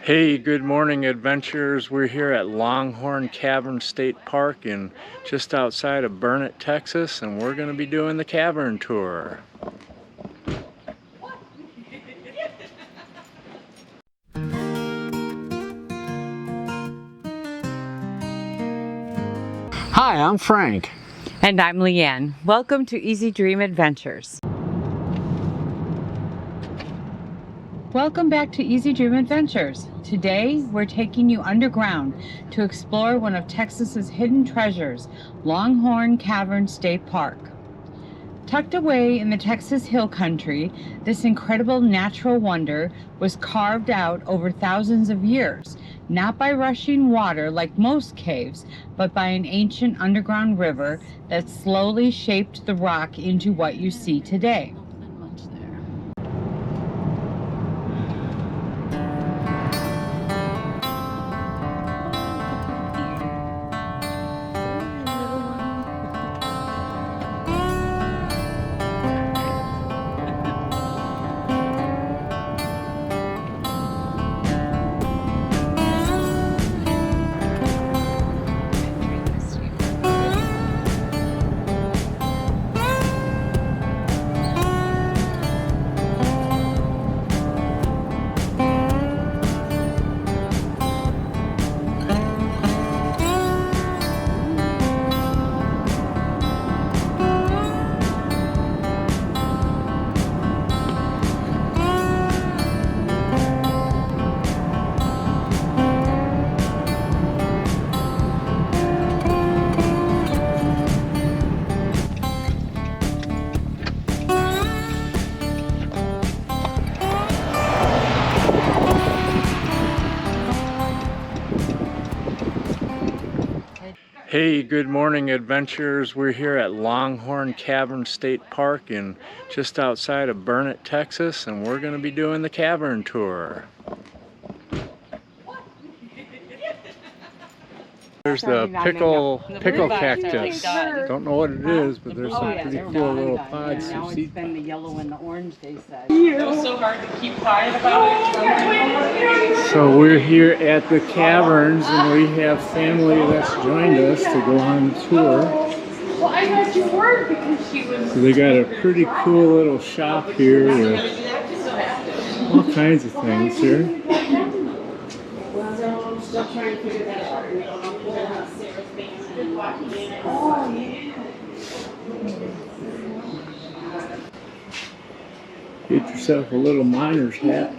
Hey, good morning adventurers. We're here at Longhorn Cavern State Park in just outside of Burnet, Texas, and we're going to be doing the Cavern Tour. Hi, I'm Frank. And I'm Leanne. Welcome to Easy Dream Adventures. Welcome back to Easy Dream Adventures. Today, we're taking you underground to explore one of Texas's hidden treasures, Longhorn Cavern State Park. Tucked away in the Texas Hill Country, this incredible natural wonder was carved out over thousands of years, not by rushing water like most caves, but by an ancient underground river that slowly shaped the rock into what you see today. Hey, good morning adventurers. We're here at Longhorn Cavern State Park in just outside of Burnet, Texas, and we're going to be doing the Cavern Tour. There's the pickle cactus. Don't know what it is, but there's some pretty cool little pods. Now it's been the yellow and the orange, they said. It was so hard to keep quiet about it. So we're here at the Caverns, and we have family that's joined us to go on the tour. Well, I got your word because she was. So they got a pretty cool little shop here with all kinds of things here. Well, I'm still trying to figure that out. Oh, yeah. Get yourself a little miner's hat.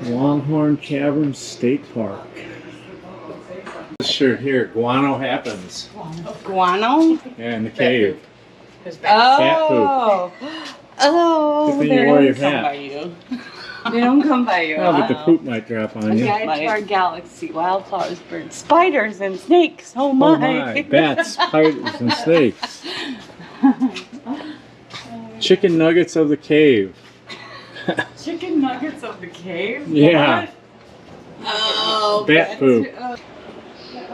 Longhorn Cavern State Park. This shirt here, guano happens. Guano? Yeah, in the cave. Oh! Oh! Good thing you wore your hat. They don't come by you. Oh, but the poop might drop on you. Guide to our galaxy, wildflowers, birds, spiders, and snakes. Oh my! Oh my, bats, spiders, and snakes. Chicken nuggets of the cave. Chicken nuggets of the cave? Yeah. What? Oh, Bat poop.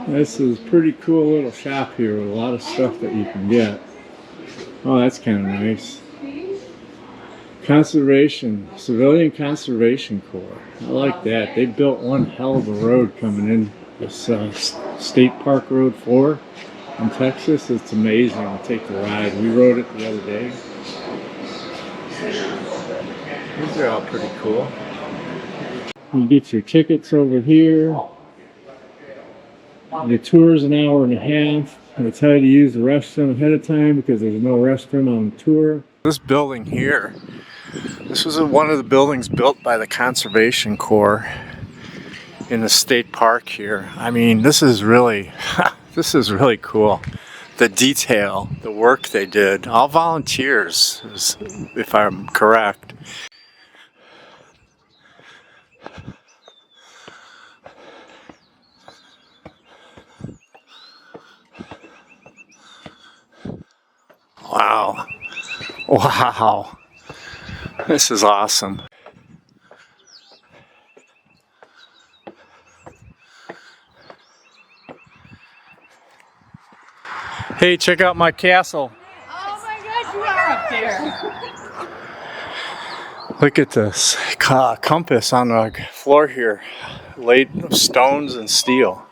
This is a pretty cool little shop here with a lot of stuff that you can get. Oh, that's kind of nice. Conservation, Civilian Conservation Corps. I like that. They built one hell of a road coming in this State Park Road 4 in Texas. It's amazing to take the ride. We rode it the other day. These are all pretty cool. You get your tickets over here. The tour's an hour and a half. They tell you to use the restroom ahead of time because there's no restroom on the tour. This building here, this was one of the buildings built by the Conservation Corps in the state park here. I mean, this is really, this is really cool. The detail, the work they did, all volunteers, if I'm correct. Wow. Wow. This is awesome. Hey, check out my castle. Oh my gosh, you are up there. Look at this compass on the floor here, laid of stones and steel.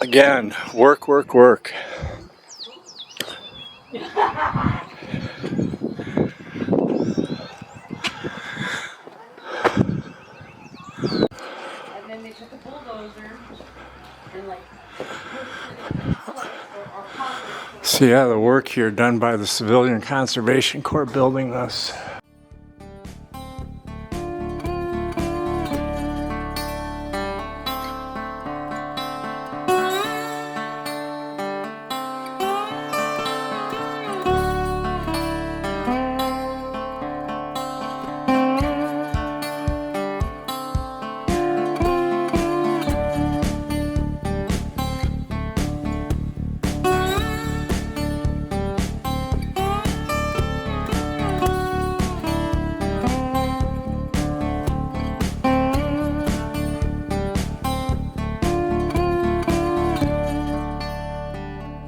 Again, work, work, work. And then they took a bulldozer and like pushed it or pocket. So yeah, the work here done by the Civilian Conservation Corps building this.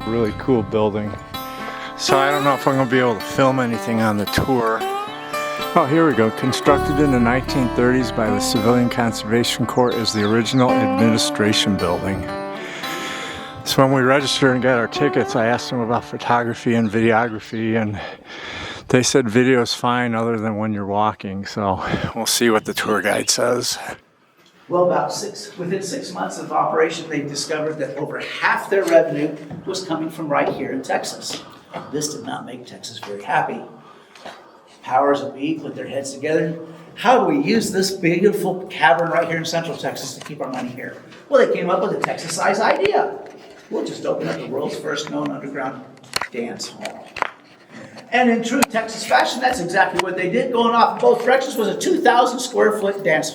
Really cool building. So I don't know if I'm going to be able to film anything on the tour. Oh, here we go. Constructed in the 1930s by the Civilian Conservation Corps is the original administration building. So when we registered and got our tickets, I asked them about photography and videography, and they said video's fine other than when you're walking. So we'll see what the tour guide says. Well, within 6 months of operation, they discovered that over half their revenue was coming from right here in Texas. This did not make Texas very happy. Powers that be put their heads together. How do we use this beautiful cavern right here in Central Texas to keep our money here? Well, they came up with a Texas-sized idea. We'll just open up the world's first known underground dance hall. And in true Texas fashion, that's exactly what they did. Going off in both directions was a 2,000 square foot dance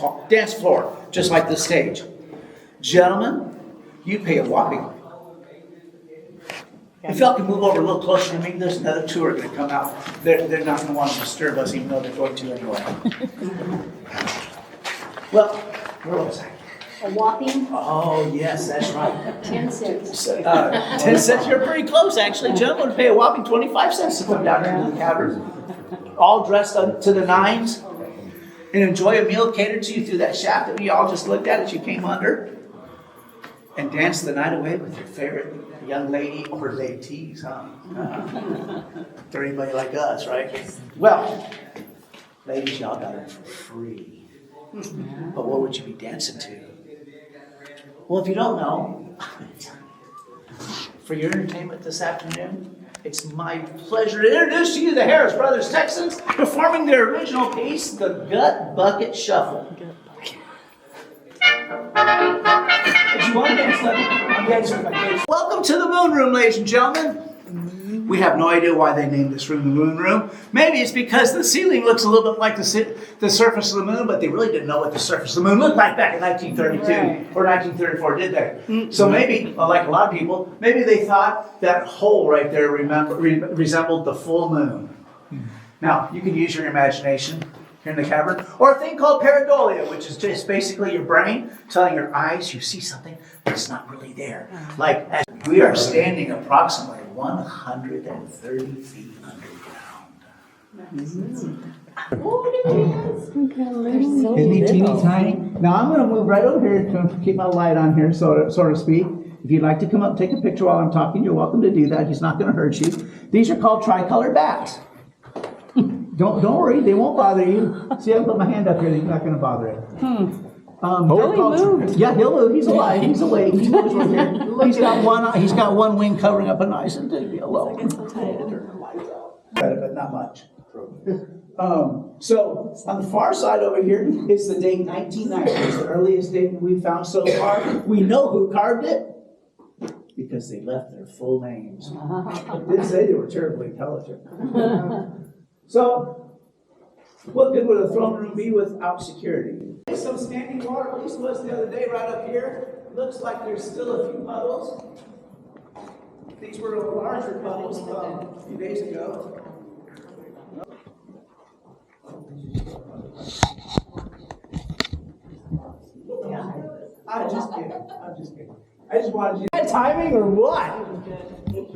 floor, just like this stage. Gentlemen, you pay a whopping. If y'all can move over a little closer to me, there's another tour going to come out. They're not going to want to disturb us, even though they're going to anyway. Well, where was I? A whopping Oh, yes, that's right. 10 cents. 10 cents, you're pretty close, actually. Gentlemen would pay a whopping 25 cents to come down here to the cavern. All dressed up to the nines and enjoy a meal catered to you through that shaft that we all just looked at as you came under. And dance the night away with your favorite young lady or ladies, huh? For anybody like us, right? Well, ladies, y'all got it for free. But what would you be dancing to? Well, if you don't know, for your entertainment this afternoon, it's my pleasure to introduce to you the Harris Brothers Texans performing their original piece, the Gut Bucket Shuffle. If you want to dance, let me. I'm dancing with my kids. Welcome to the Moon Room, ladies and gentlemen. We have no idea why they named this room the Moon Room. Maybe it's because the ceiling looks a little bit like the surface of the moon, but they really didn't know what the surface of the moon looked like back in 1932 or 1934, did they? So maybe, like a lot of people, maybe they thought that hole right there resembled the full moon. Now, you can use your imagination here in the cavern, or a thing called pareidolia, which is just basically your brain telling your eyes you see something, but it's not really there. Like, as we are standing approximately 130 feet underground. Isn't he teeny tiny? Now I'm going to move right over here to keep my light on here, so to speak. If you'd like to come up and take a picture while I'm talking, you're welcome to do that. He's not going to hurt you. These are called tricolor bats. Don't worry, they won't bother you. See, I put my hand up here, he's not going to bother it. Yeah, he'll move. He's alive. He's awake. He moves over here. He's got one wing covering up an eyes and leave me alone. But not much. So on the far side over here is the date 1990. It's the earliest date we found so far. We know who carved it because they left their full names. They didn't say they were terribly intelligent. So, what good would a throne room be without security? Some standing water, at least was the other day right up here. Looks like there's still a few puddles. These were larger puddles a few days ago. I'm just kidding. I just wanted you. Timing or what?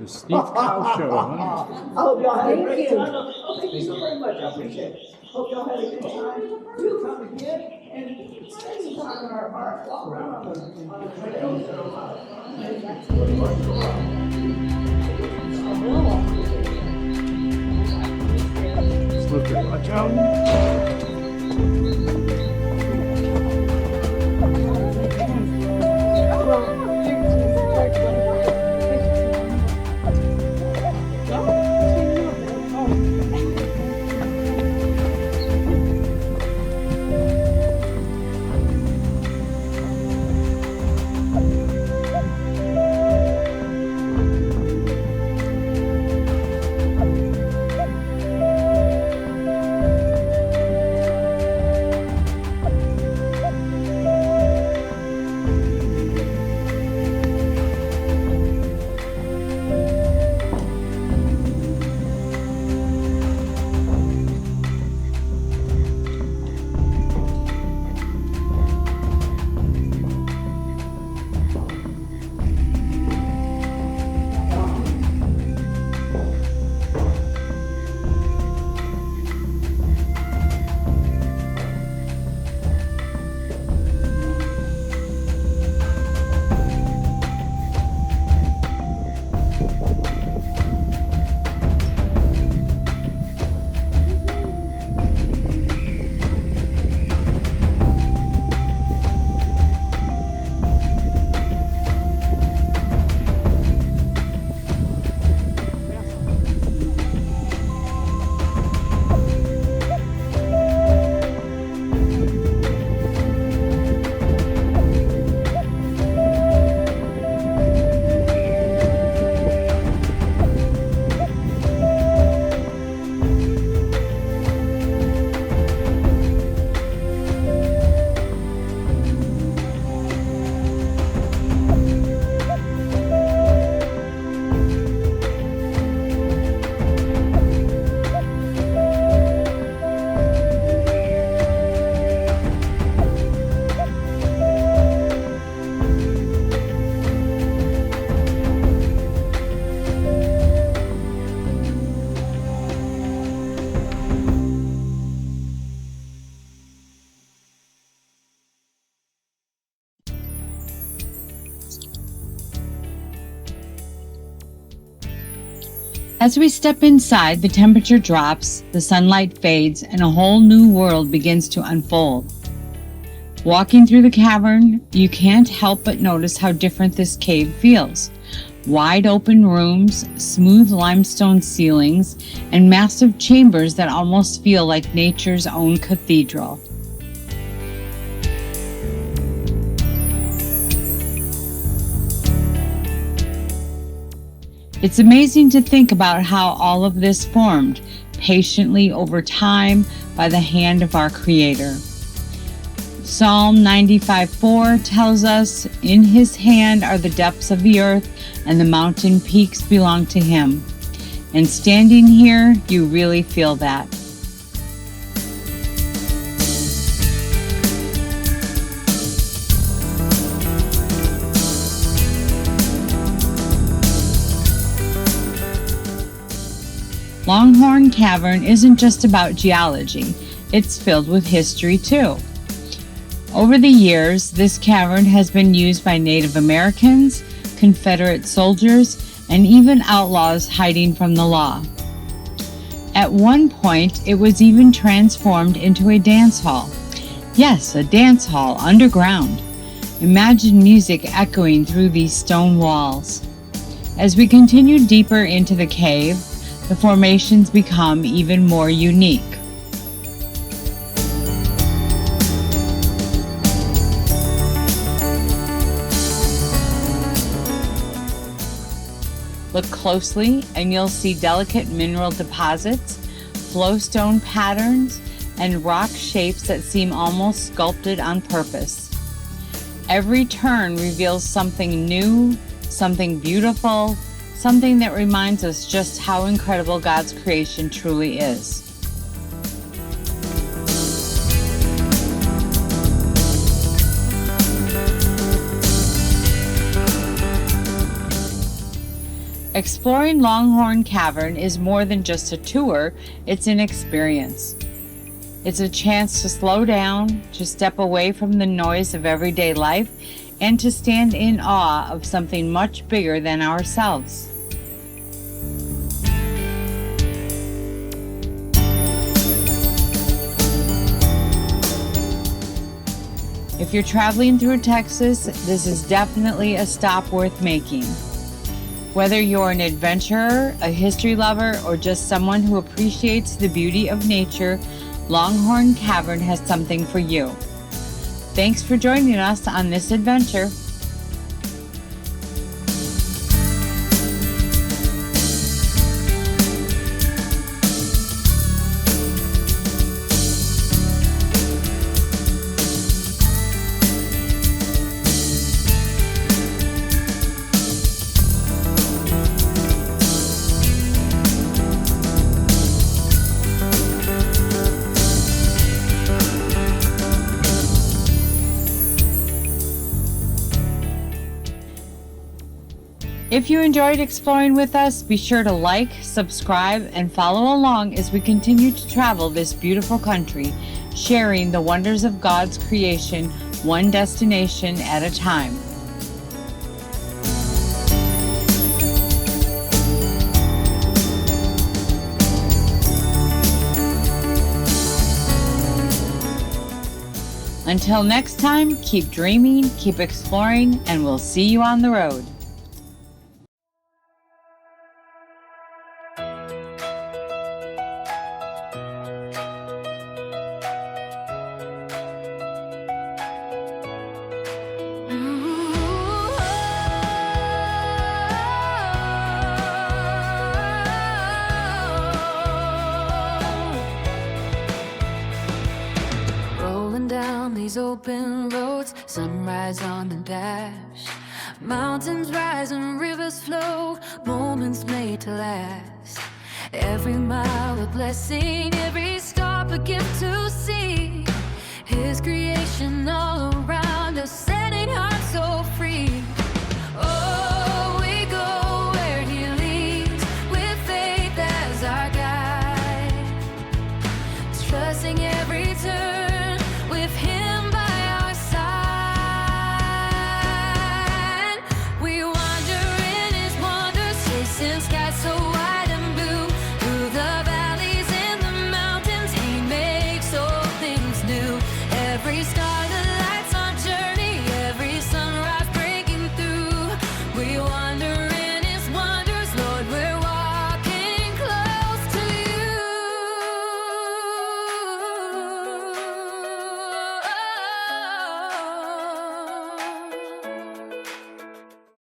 The Steve's Cow Show, huh? I hope y'all had a great time. Oh, thank you so very much. I appreciate it. Hope y'all had a good time. Do come again and spend some time on our walk around on the trails. Slippery, watch out. As we step inside, the temperature drops, the sunlight fades, and a whole new world begins to unfold. Walking through the cavern, you can't help but notice how different this cave feels. Wide open rooms, smooth limestone ceilings, and massive chambers that almost feel like nature's own cathedral. It's amazing to think about how all of this formed patiently over time by the hand of our Creator. Psalm 95:4 tells us, "In His hand are the depths of the earth, and the mountain peaks belong to Him." And standing here, you really feel that. Longhorn Cavern isn't just about geology, it's filled with history too. Over the years, this cavern has been used by Native Americans, Confederate soldiers, and even outlaws hiding from the law. At one point, it was even transformed into a dance hall. Yes, a dance hall underground. Imagine music echoing through these stone walls. As we continue deeper into the cave, the formations become even more unique. Look closely and you'll see delicate mineral deposits, flowstone patterns, and rock shapes that seem almost sculpted on purpose. Every turn reveals something new, something beautiful, something that reminds us just how incredible God's creation truly is. Exploring Longhorn Cavern is more than just a tour, it's an experience. It's a chance to slow down, to step away from the noise of everyday life, and to stand in awe of something much bigger than ourselves. If you're traveling through Texas, this is definitely a stop worth making. Whether you're an adventurer, a history lover, or just someone who appreciates the beauty of nature, Longhorn Cavern has something for you. Thanks for joining us on this adventure. If you enjoyed exploring with us, be sure to like, subscribe, and follow along as we continue to travel this beautiful country, sharing the wonders of God's creation, one destination at a time. Until next time, keep dreaming, keep exploring, and we'll see you on the road. Rolling down these open roads, sunrise on the dash. Mountains rise and rivers flow, moments made to last. Every mile a blessing, every stop a gift to see. His creation all around us, setting hearts so free. Oh, we go where he leads, with faith as our guide, trusting every